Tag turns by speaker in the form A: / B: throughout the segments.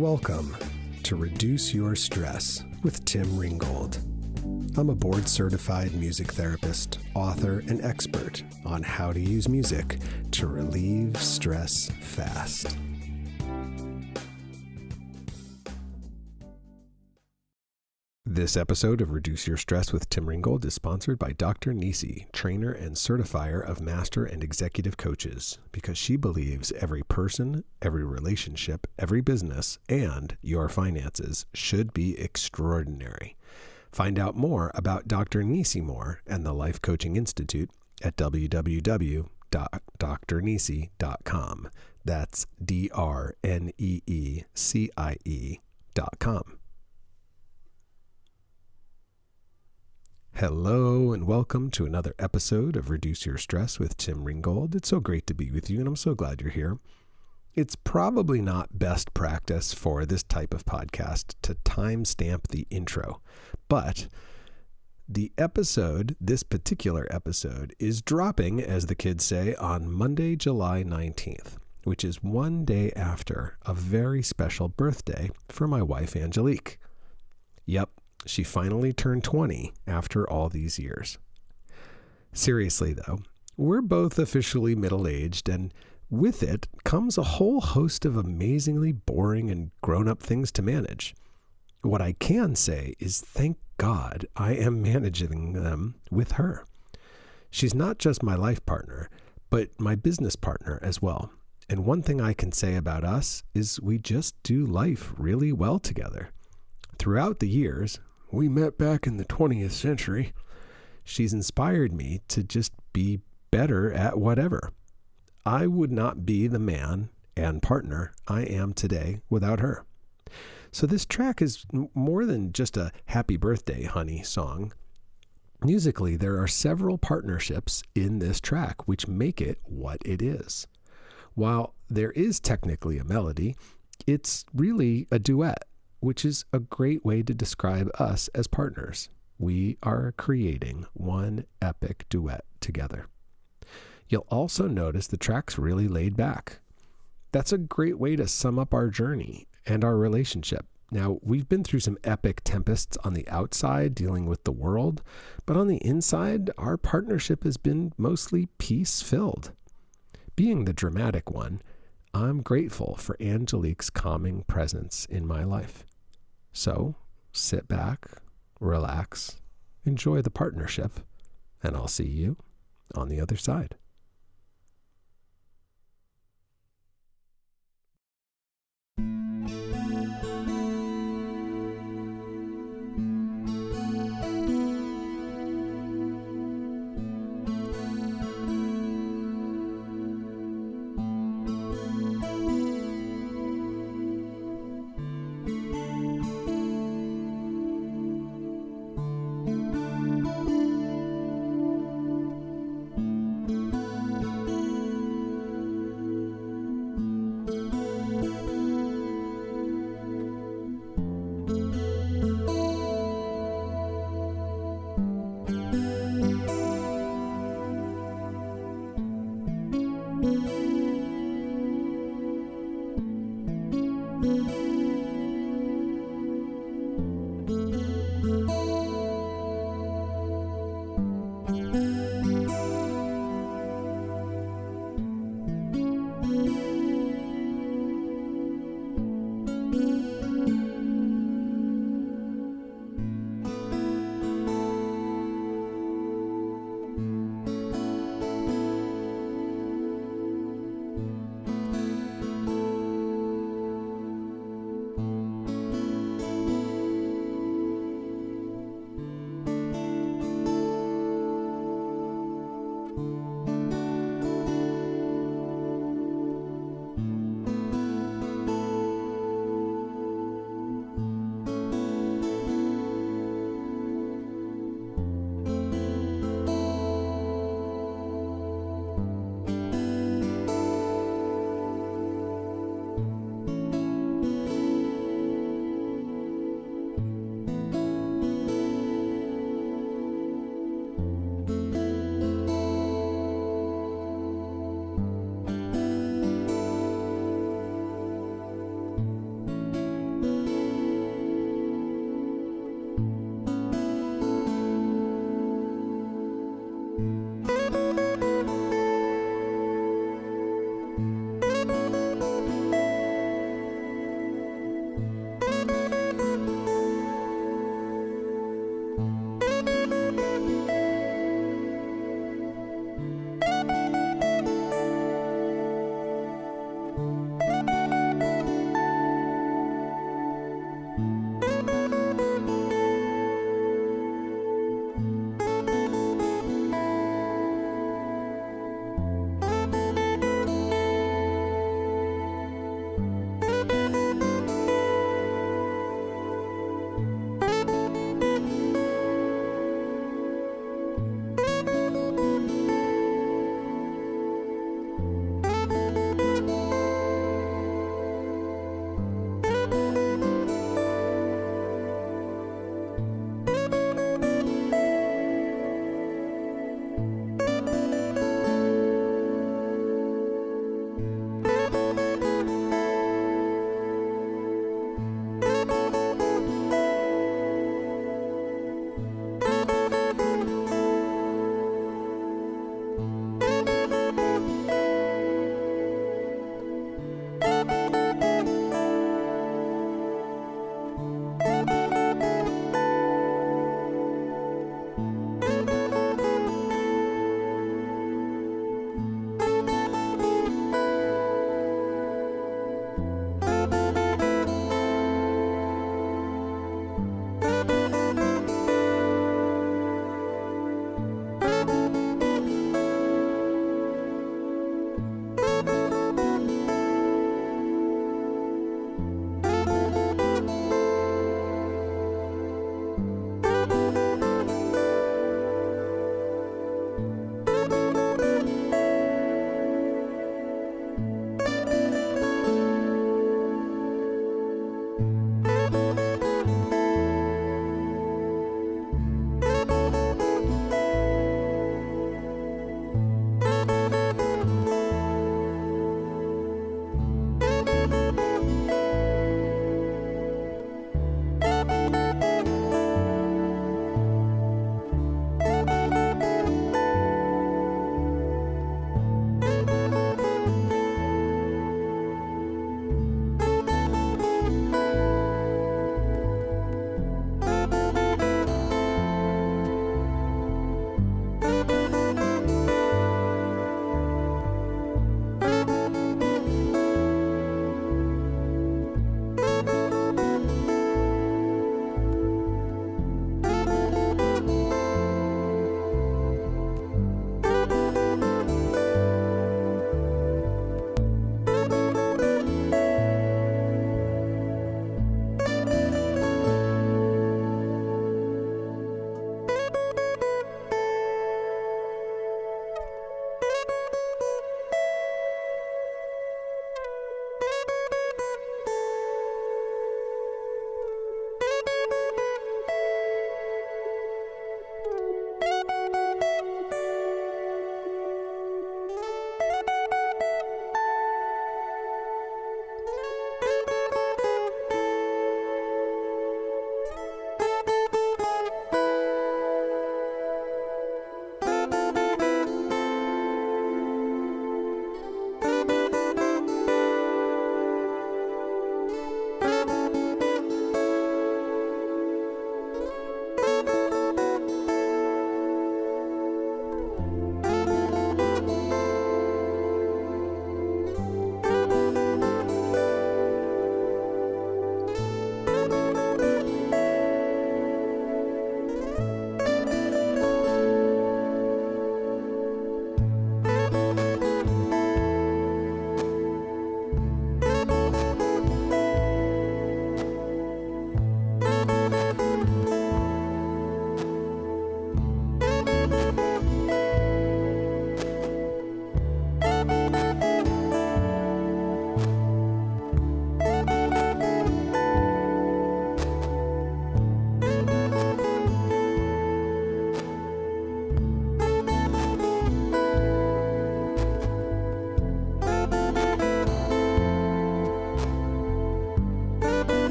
A: Welcome to Reduce Your Stress with Tim Ringgold. I'm a board-certified music therapist, author, and expert on how to use music to relieve stress fast. This episode of Reduce Your Stress with Tim Ringgold is sponsored by Dr. Nisi, trainer and certifier of master and executive coaches, because she believes every person, every relationship, every business, and your finances should be extraordinary. Find out more about Dr. Nisi Moore and the Life Coaching Institute at www.drnisi.com. That's DRNEECIE.com. Hello and welcome to another episode of Reduce Your Stress with Tim Ringgold. It's so great to be with you, and I'm so glad you're here. It's probably not best practice for this type of podcast to timestamp the intro, but the episode, this particular episode, is dropping, as the kids say, on Monday, July 19th, which is one day after a very special birthday for my wife, Angelique. Yep. She finally turned 20 after all these years. Seriously, though, we're both officially middle-aged, and with it comes a whole host of amazingly boring and grown-up things to manage. What I can say is thank God I am managing them with her. She's not just my life partner, but my business partner as well. And one thing I can say about us is we just do life really well together. Throughout the years, we met back in the 20th century, she's inspired me to just be better at whatever. I would not be the man and partner I am today without her. So this track is more than just a happy birthday, honey song. Musically, there are several partnerships in this track which make it what it is. While there is technically a melody, it's really a duet, which is a great way to describe us as partners. We are creating one epic duet together. You'll also notice the track's really laid back. That's a great way to sum up our journey and our relationship. Now, we've been through some epic tempests on the outside dealing with the world, but on the inside, our partnership has been mostly peace-filled. Being the dramatic one, I'm grateful for Angelique's calming presence in my life. So, sit back, relax, enjoy the partnership, and I'll see you on the other side.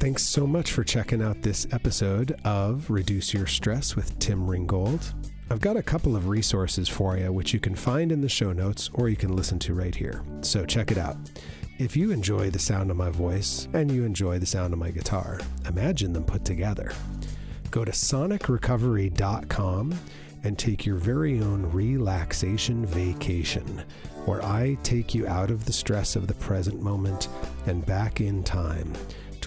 A: Thanks so much for checking out this episode of Reduce Your Stress with Tim Ringgold. I've got a couple of resources for you, which you can find in the show notes or you can listen to right here. So check it out. If you enjoy the sound of my voice and you enjoy the sound of my guitar, imagine them put together. Go to sonicrecovery.com and take your very own relaxation vacation, where I take you out of the stress of the present moment and back in time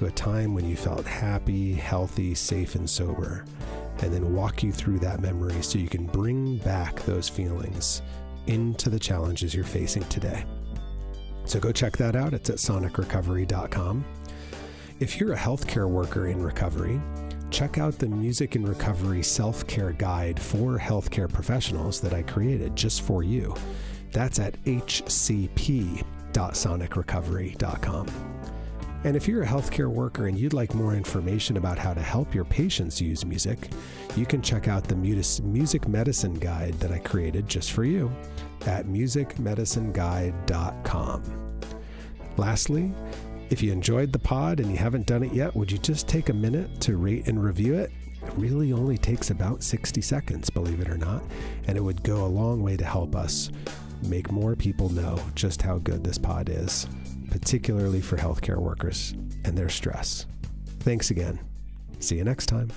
A: to a time when you felt happy, healthy, safe, and sober, and then walk you through that memory so you can bring back those feelings into the challenges you're facing today. So go check that out. It's at sonicrecovery.com. If you're a healthcare worker in recovery, check out the Music in Recovery Self-Care Guide for healthcare professionals that I created just for you. That's at hcp.sonicrecovery.com. And if you're a healthcare worker and you'd like more information about how to help your patients use music, you can check out the Music Medicine Guide that I created just for you at musicmedicineguide.com. Lastly, if you enjoyed the pod and you haven't done it yet, would you just take a minute to rate and review it? It really only takes about 60 seconds, believe it or not, and it would go a long way to help us make more people know just how good this pod is, particularly for healthcare workers and their stress. Thanks again. See you next time.